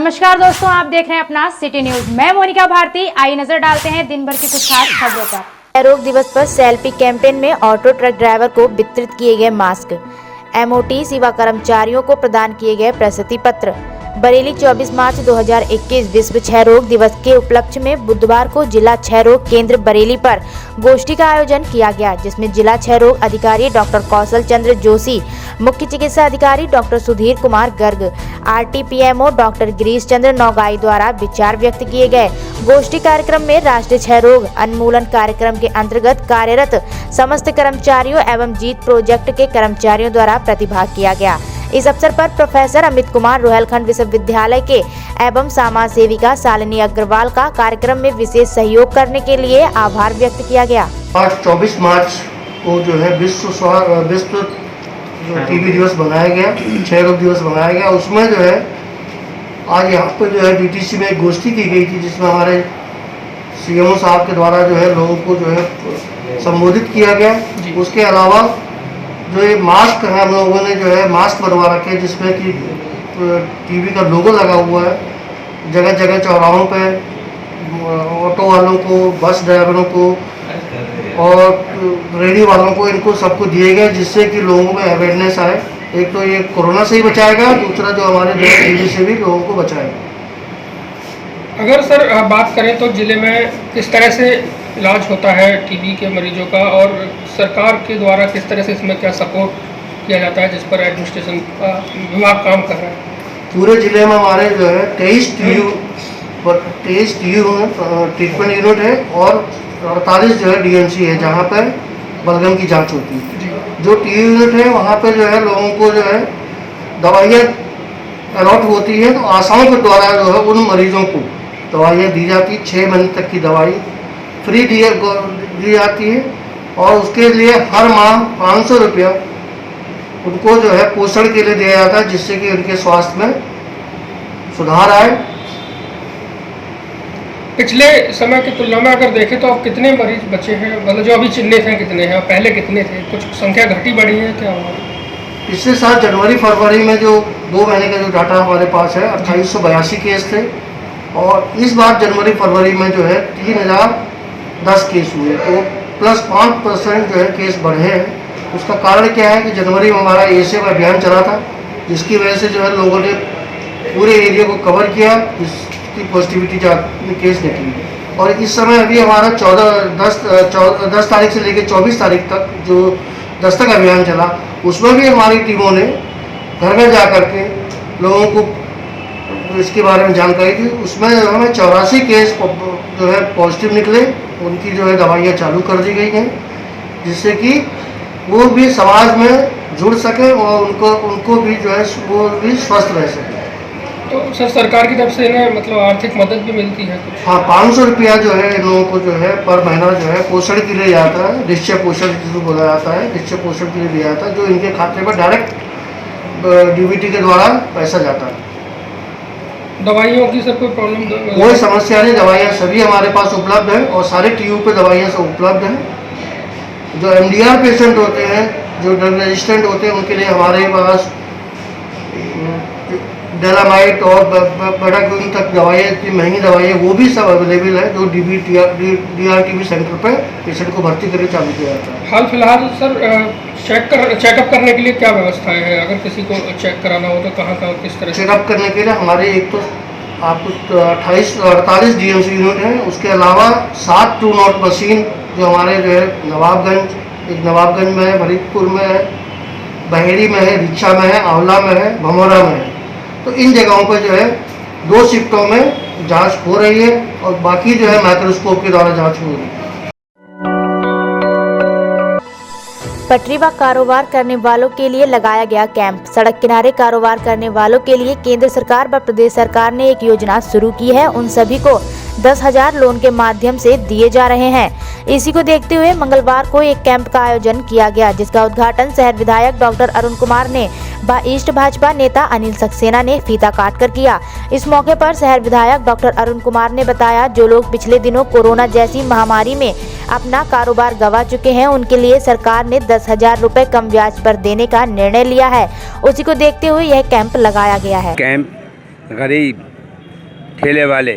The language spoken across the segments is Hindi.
नमस्कार दोस्तों, आप देख रहे हैं अपना सिटी न्यूज। मैं मोनिका भारती। आइए नजर डालते हैं दिन भर की कुछ खास खबरों पर। क्षय रोग दिवस पर सेल्फी कैंपेन में ऑटो ट्रक ड्राइवर को वितरित किए गए मास्क। एमओटी सेवा कर्मचारियों को प्रदान किए गए प्रशस्ति पत्र। बरेली 24 मार्च 2021 विश्व क्षय रोग दिवस के उपलक्ष्य में बुधवार को जिला क्षय रोग केंद्र बरेली पर गोष्ठी का आयोजन किया गया, जिसमें जिला क्षय रोग अधिकारी डॉक्टर कौशल चंद्र जोशी, मुख्य चिकित्सा अधिकारी डॉक्टर सुधीर कुमार गर्ग, आरटीपीएमओ डॉक्टर गिरीश चंद्र नौगाई द्वारा विचार व्यक्त किए गए। गोष्ठी कार्यक्रम में राष्ट्रीय क्षय रोग उन्मूलन कार्यक्रम के अंतर्गत कार्यरत समस्त कर्मचारियों एवं जीत प्रोजेक्ट के कर्मचारियों द्वारा प्रतिभाग किया गया। इस अवसर पर प्रोफेसर अमित कुमार रोहेलखंड विश्वविद्यालय के एवं समाज सेविका शालिनी अग्रवाल का कार्यक्रम में विशेष सहयोग करने के लिए आभार व्यक्त किया गया। आज 24 मार्च को जो है विश्व टीबी दिवस मनाया गया, क्षय रोग दिवस मनाया गया। उसमें जो है आज यहाँ पर जो है डीटीसी में एक गोष्ठी की गई थी, जिसमें हमारे सीएमओ साहब के द्वारा जो है लोगों को जो है संबोधित किया गया। उसके अलावा जो ये मास्क है, हम लोगों ने जो है मास्क बनवा रखे हैं, जिसमें कि टीवी का लोगो लगा हुआ है। जगह जगह चौराहों पे ऑटो वालों को, बस ड्राइवरों को और रेडी वालों को, इनको सबको दिए गए, जिससे कि लोगों में अवेयरनेस आए। एक तो ये कोरोना से ही बचाएगा, दूसरा जो हमारे टीवी से भी लोगों को बचाएगा। अगर सर बात करें तो जिले में किस तरह से इलाज होता है टीबी के मरीजों का, और सरकार के द्वारा किस तरह से इसमें क्या सपोर्ट किया जाता है, जिस पर एडमिनिस्ट्रेशन का विभाग काम कर रहा है? पूरे जिले में हमारे जो है 23 ट्रीटमेंट यूनिट है और 48 जो है डीएमसी है, जहाँ पर बलगम की जांच होती है। जो टीबी यूनिट है वहाँ पर जो है लोगों को जो है दवाइयाँ अलॉट होती है, तो आशाओं के द्वारा जो है उन मरीजों को दवाइयाँ दी जाती। 6 महीने तक की दवाई फ्री दी जाती है और उसके लिए हर माह 500 रुपया उनको जो है पोषण के लिए दिया जाता है, जिससे कि उनके स्वास्थ्य में सुधार आए। पिछले समय की तुलना में अगर देखें तो अब कितने मरीज बचे हैं, मतलब जो अभी चिन्हित हैं कितने हैं और पहले कितने थे? कुछ संख्या घटी बढ़ी है क्या हुआ? पिछले साल जनवरी फरवरी में जो 2 महीने का जो डाटा हमारे पास है 2882 केस थे, और इस बार जनवरी फरवरी में जो है 3010 केस हुए, तो प्लस 5% जो है केस बढ़े हैं। उसका कारण क्या है कि जनवरी में हमारा एएसए अभियान चला था, जिसकी वजह से जो है लोगों ने पूरे एरिया को कवर किया, जिसकी पॉजिटिविटी केस निकली। और इस समय अभी हमारा 10 तारीख से लेकर 24 तारीख तक जो दस्तक अभियान चला, उसमें भी हमारी टीमों ने घर घर जा कर के लोगों को इसके बारे में जानकारी दी। उसमें हमें 84 केस जो है पॉजिटिव निकले, उनकी जो है दवाइयाँ चालू कर दी गई हैं, जिससे कि वो भी समाज में जुड़ सके और उनको भी जो है वो भी स्वस्थ रह सके। तो सर सरकार की तरफ से इन्हें मतलब आर्थिक मदद भी मिलती है कुछ? हाँ, 500 रुपया जो है इन लोगों को जो है पर महीना जो है पोषण के लिए जाता है, निश्चय पोषण जिसको बोला जाता है, निश्चय पोषण के लिए दिया जाता है, जो इनके खाते में डायरेक्ट डीबीटी के द्वारा पैसा जाता है। दवाइयों की सर कोई प्रॉब्लम? कोई समस्या नहीं, दवाइयाँ सभी हमारे पास उपलब्ध है और सारे टीयू पे दवाइयाँ सब उपलब्ध हैं। जो एमडीआर पेशेंट होते हैं, जो ड्रग रेजिस्टेंट होते हैं, उनके लिए हमारे पास डेलामाइट और बेटाक्यून तक दवाइयाँ, इतनी महंगी दवाइयाँ, वो भी सब अवेलेबल है, जो डीआरटीबी सेंटर पे पेशेंट को भर्ती करके चालू किया जाता है। हाल फिलहाल सर चेकअप करने के लिए क्या व्यवस्थाएं हैं? अगर किसी को चेक कराना हो तो कहाँ किस तरह? चेकअप करने के लिए हमारे एक तो आपको 48 डीएमसी यूनिट है, उसके अलावा 7 ट्रू नॉट मशीन जो हमारे जो है नवाबगंज में है, फरीदपुर में है, बहेड़ी में है, रिक्शा में है, आंवला में है, भमोरा में है। तो इन जगहों पर जो है 2 शिफ्टों में जांच हो रही है और बाकी जो है माइक्रोस्कोप के द्वारा जांच हो रही है। पटरी व कारोबार करने वालों के लिए लगाया गया कैंप। सड़क किनारे कारोबार करने वालों के लिए केंद्र सरकार व प्रदेश सरकार ने एक योजना शुरू की है। उन सभी को 10,000 लोन के माध्यम से दिए जा रहे हैं। इसी को देखते हुए मंगलवार को एक कैंप का आयोजन किया गया, जिसका उद्घाटन शहर विधायक डॉक्टर अरुण कुमार ने व ईस्ट भाजपा नेता अनिल सक्सेना ने फीता काट कर किया। इस मौके पर शहर विधायक डॉक्टर अरुण कुमार ने बताया, जो लोग पिछले दिनों कोरोना जैसी महामारी में अपना कारोबार गंवा चुके हैं, उनके लिए सरकार ने 10,000 रुपए कम ब्याज पर देने का निर्णय लिया है। उसी को देखते हुए यह कैंप लगाया गया है। कैंप गरीब ठेले वाले,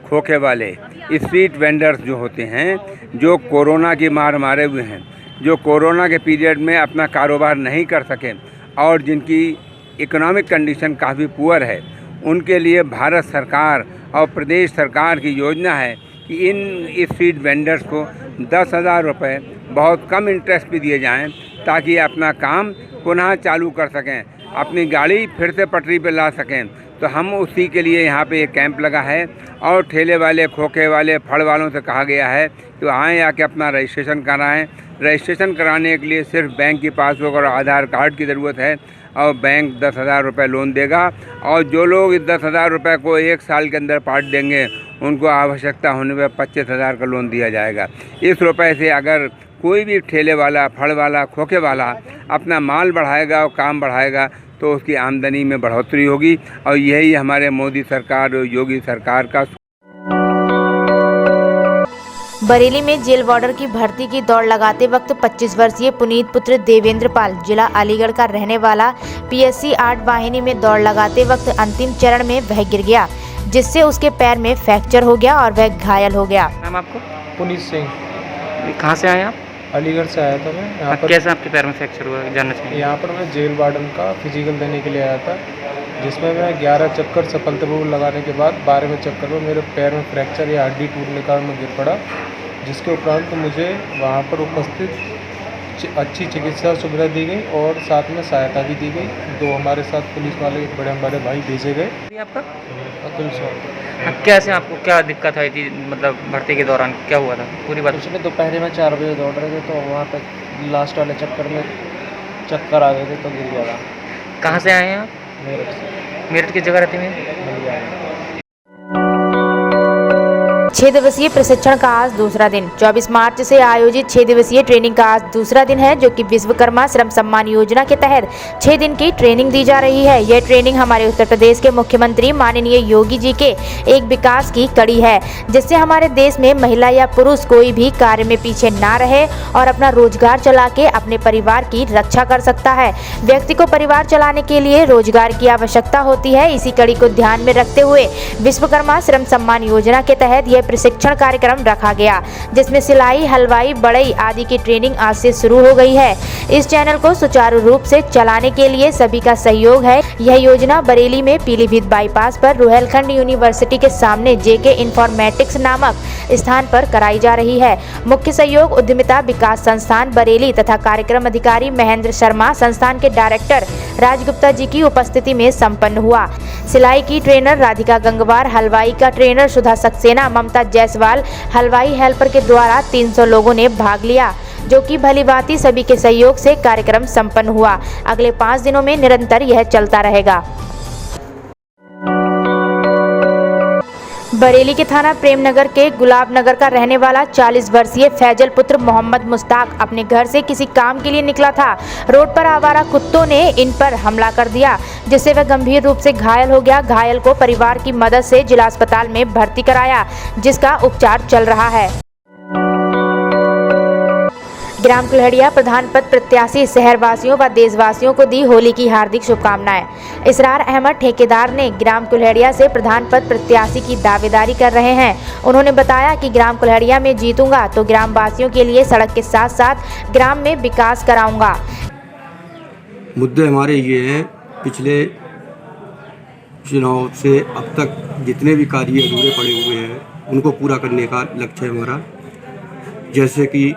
खोखे वाले, स्ट्रीट वेंडर्स जो होते हैं, जो कोरोना की मार मारे हुए हैं, जो कोरोना के पीरियड में अपना कारोबार नहीं कर सके और जिनकी इकोनॉमिक कंडीशन काफ़ी पुअर है, उनके लिए भारत सरकार और प्रदेश सरकार की योजना है कि इन स्ट्रीट वेंडर्स को 10,000 रुपये बहुत कम इंटरेस्ट पे दिए जाएं ताकि अपना काम पुनः चालू कर सकें, अपनी गाड़ी फिर से पटरी पे ला सकें। तो हम उसी के लिए यहाँ पे एक कैंप लगा है और ठेले वाले, खोखे वाले, फल वालों से कहा गया है कि आएँ आके अपना रजिस्ट्रेशन कराएं। रजिस्ट्रेशन कराने के लिए सिर्फ बैंक की पासबुक और आधार कार्ड की ज़रूरत है और बैंक 10,000 रुपये लोन देगा और जो लोग इस 10,000 रुपये को 1 साल के अंदर पाट देंगे उनको आवश्यकता होने पर 25,000 का लोन दिया जाएगा। इस रुपए से अगर कोई भी ठेले वाला, फल वाला, खोखे वाला अपना माल बढ़ाएगा और काम बढ़ाएगा तो उसकी आमदनी में बढ़ोतरी होगी और यही हमारे मोदी सरकार और योगी सरकार का। बरेली में जेल वार्डर की भर्ती की दौड़ लगाते वक्त 25 वर्षीय पुनीत पुत्र देवेंद्र पाल जिला अलीगढ़ का रहने वाला पीएससी 8 वाहिनी में दौड़ लगाते वक्त अंतिम चरण में वह गिर गया, जिससे उसके पैर में फ्रैक्चर हो गया और वह घायल हो गया। नाम आपको? पुनीत सिंह। कहाँ से आए आप? अलीगढ़ से आया था मैं यहाँ पर। कैसे आपके पैर में फ्रैक्चर हुआ जानना चाहिए? यहाँ पर मैं जेल वार्डन का फिजिकल देने के लिए आया था, जिसमें मैं 11 चक्कर सफलतापूर्वक लगाने के बाद 12वें चक्कर में मेरे पैर में फ्रैक्चर या हड्डी टूटने का मैं गिर पड़ा, जिसके उपरांत मुझे वहाँ पर उपस्थित अच्छी चिकित्सा सुविधा दी गई और साथ में सहायता भी दी गई। 2 हमारे साथ पुलिस वाले बड़े भाई भेजे गए। आपका अतुल सौ। कैसे आपको क्या दिक्कत आई थी, मतलब भर्ती के दौरान क्या हुआ था, पूरी बात? उसमें दोपहर में 4 बजे दौड़ रहे थे तो वहाँ तक लास्ट वाले चक्कर में चक्कर आ गए थे तो गिर गया था। कहाँ से आए हैं आप? मेरठ से। मेरठ की जगह रहती है? 6 दिवसीय प्रशिक्षण का आज दूसरा दिन। 24 मार्च से आयोजित 6 दिवसीय ट्रेनिंग का आज दूसरा दिन है, जो कि विश्वकर्मा श्रम सम्मान योजना के तहत 6 दिन की ट्रेनिंग दी जा रही है। यह ट्रेनिंग हमारे उत्तर प्रदेश के मुख्यमंत्री माननीय योगी जी के एक विकास की कड़ी है, जिससे हमारे देश में महिला या पुरुष कोई भी कार्य में पीछे ना रहे और अपना रोजगार चला के अपने परिवार की रक्षा कर सकता है। व्यक्ति को परिवार चलाने के लिए रोजगार की आवश्यकता होती है। इसी कड़ी को ध्यान में रखते हुए विश्वकर्मा श्रम सम्मान योजना के तहत यह प्रशिक्षण कार्यक्रम रखा गया, जिसमें सिलाई, हलवाई, बढ़ई आदि की ट्रेनिंग आज से शुरू हो गई है। इस चैनल को सुचारू रूप से चलाने के लिए सभी का सहयोग है। यह योजना बरेली में पीलीभीत बाईपास पर रुहेलखंड यूनिवर्सिटी के सामने जेके इन्फॉर्मेटिक्स नामक स्थान पर कराई जा रही है। मुख्य सहयोग उद्यमिता विकास संस्थान बरेली तथा कार्यक्रम अधिकारी महेंद्र शर्मा, संस्थान के डायरेक्टर राजगुप्ता जी की उपस्थिति में संपन्न हुआ। सिलाई की ट्रेनर राधिका गंगवार, हलवाई का ट्रेनर सुधा सक्सेना, ममता जायसवाल, हलवाई हेल्पर के द्वारा 300 लोगों ने भाग लिया, जो कि भलीभांति सभी के सहयोग से कार्यक्रम संपन्न हुआ। अगले 5 दिनों में निरंतर यह चलता रहेगा। बरेली के थाना प्रेमनगर के गुलाब नगर का रहने वाला 40 वर्षीय फैजल पुत्र मोहम्मद मुश्ताक अपने घर से किसी काम के लिए निकला था। रोड पर आवारा कुत्तों ने इन पर हमला कर दिया, जिससे वह गंभीर रूप से घायल हो गया। घायल को परिवार की मदद से जिला अस्पताल में भर्ती कराया, जिसका उपचार चल रहा है। ग्राम कुल्हड़िया प्रधान पद प्रत्याशी शहरवासियों व देशवासियों को दी होली की हार्दिक शुभकामनाएं। इसरार अहमद ठेकेदार ने ग्राम कुल्हड़िया से प्रधान पद प्रत्याशी की दावेदारी कर रहे हैं। उन्होंने बताया कि ग्राम कुल्हड़िया में जीतूंगा तो ग्राम वासियों के लिए सड़क के साथ साथ ग्राम में विकास कराऊंगा। मुद्दे हमारे ये हैं, पिछले चुनाव से अब तक जितने भी कार्य अधूरे पड़े हुए हैं उनको पूरा करने का लक्ष्य है हमारा। जैसे कि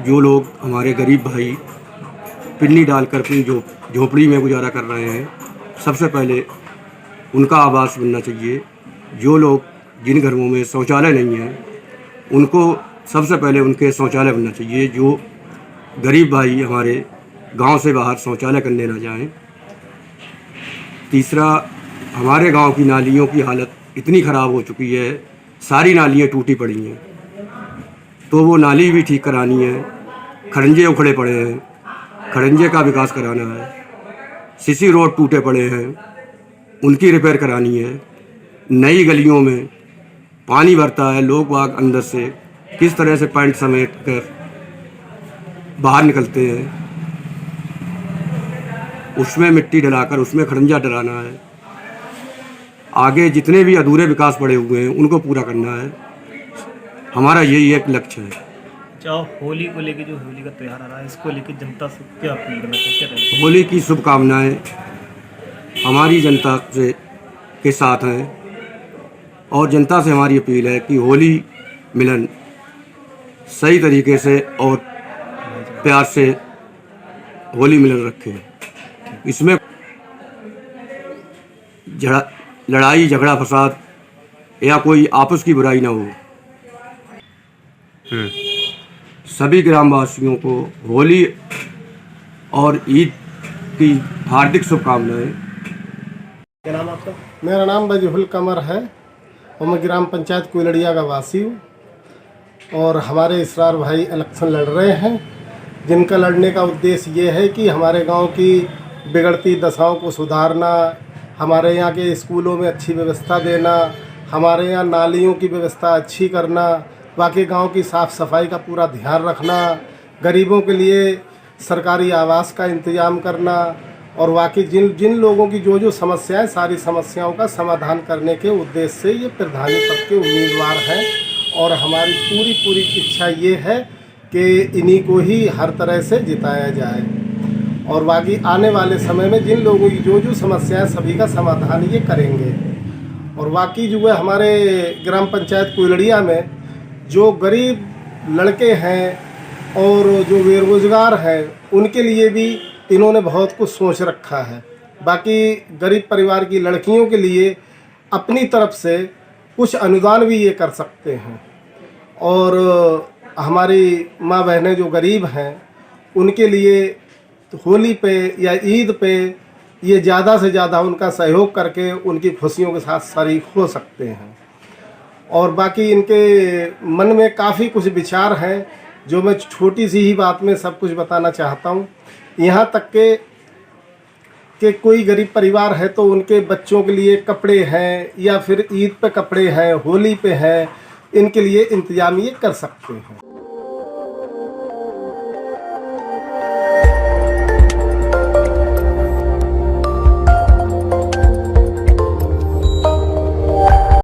जो लोग हमारे गरीब भाई पिन्नी डालकर अपनी झोपड़ी में गुजारा कर रहे हैं, सबसे पहले उनका आवास बनना चाहिए। जो लोग जिन घरों में शौचालय नहीं है उनको सबसे पहले उनके शौचालय बनना चाहिए। जो गरीब भाई हमारे गांव से बाहर शौचालय करने ना जाएं। तीसरा, हमारे गांव की नालियों की हालत इतनी ख़राब हो चुकी है, सारी नालियाँ टूटी पड़ी हैं, तो वो नाली भी ठीक करानी है। खड़ंजे उखड़े पड़े हैं, खड़ंजे का विकास कराना है। सीसी रोड टूटे पड़े हैं, उनकी रिपेयर करानी है। नई गलियों में पानी भरता है, लोग बाग अंदर से किस तरह से पैंट समेट कर बाहर निकलते हैं, उसमें मिट्टी डलाकर उसमें खड़ंजा डलाना है। आगे जितने भी अधूरे विकास पड़े हुए हैं उनको पूरा करना है। हमारा यही एक लक्ष्य है। होली को लेकर, जो होली का त्यौहार आ रहा है, इसको लेकर जनता से क्या अपील करना चाहते हैं? होली की शुभकामनाएं हमारी जनता से के साथ हैं और जनता से हमारी अपील है कि होली मिलन सही तरीके से और प्यार से होली मिलन रखें। इसमें लड़ाई झगड़ा फसाद या कोई आपस की बुराई ना हो। सभी ग्रामवासियों को होली और ईद की हार्दिक शुभकामनाएं। क्या नाम आपका? मेरा नाम वजीहुल कमर है और मैं ग्राम पंचायत कुलड़िया का वासी हूँ। और हमारे इसरार भाई इलेक्शन लड़ रहे हैं, जिनका लड़ने का उद्देश्य ये है कि हमारे गांव की बिगड़ती दशाओं को सुधारना, हमारे यहाँ के स्कूलों में अच्छी व्यवस्था देना, हमारे यहाँ नालियों की व्यवस्था अच्छी करना, बाकी गांव की साफ़ सफाई का पूरा ध्यान रखना, गरीबों के लिए सरकारी आवास का इंतज़ाम करना और बाकी जिन लोगों की जो समस्याएं, सारी समस्याओं का समाधान करने के उद्देश्य से ये प्रधानी पद के उम्मीदवार हैं। और हमारी पूरी इच्छा ये है कि इन्हीं को ही हर तरह से जिताया जाए और बाकी आने वाले समय में जिन लोगों की जो समस्याएं, सभी का समाधान ये करेंगे। और बाकी जो है हमारे ग्राम पंचायत कुलड़िया में जो गरीब लड़के हैं और जो बेरोजगार हैं, उनके लिए भी इन्होंने बहुत कुछ सोच रखा है। बाकी गरीब परिवार की लड़कियों के लिए अपनी तरफ से कुछ अनुदान भी ये कर सकते हैं। और हमारी माँ बहनें जो गरीब हैं, उनके लिए होली पे या ईद पे ये ज़्यादा से ज़्यादा उनका सहयोग करके उनकी खुशियों के साथ शरीक हो सकते हैं। और बाकी इनके मन में काफ़ी कुछ विचार हैं जो मैं छोटी सी ही बात में सब कुछ बताना चाहता हूँ। यहाँ तक कि कोई गरीब परिवार है तो उनके बच्चों के लिए कपड़े हैं या फिर ईद पे कपड़े हैं, होली पे हैं, इनके लिए इंतजाम ये कर सकते हैं।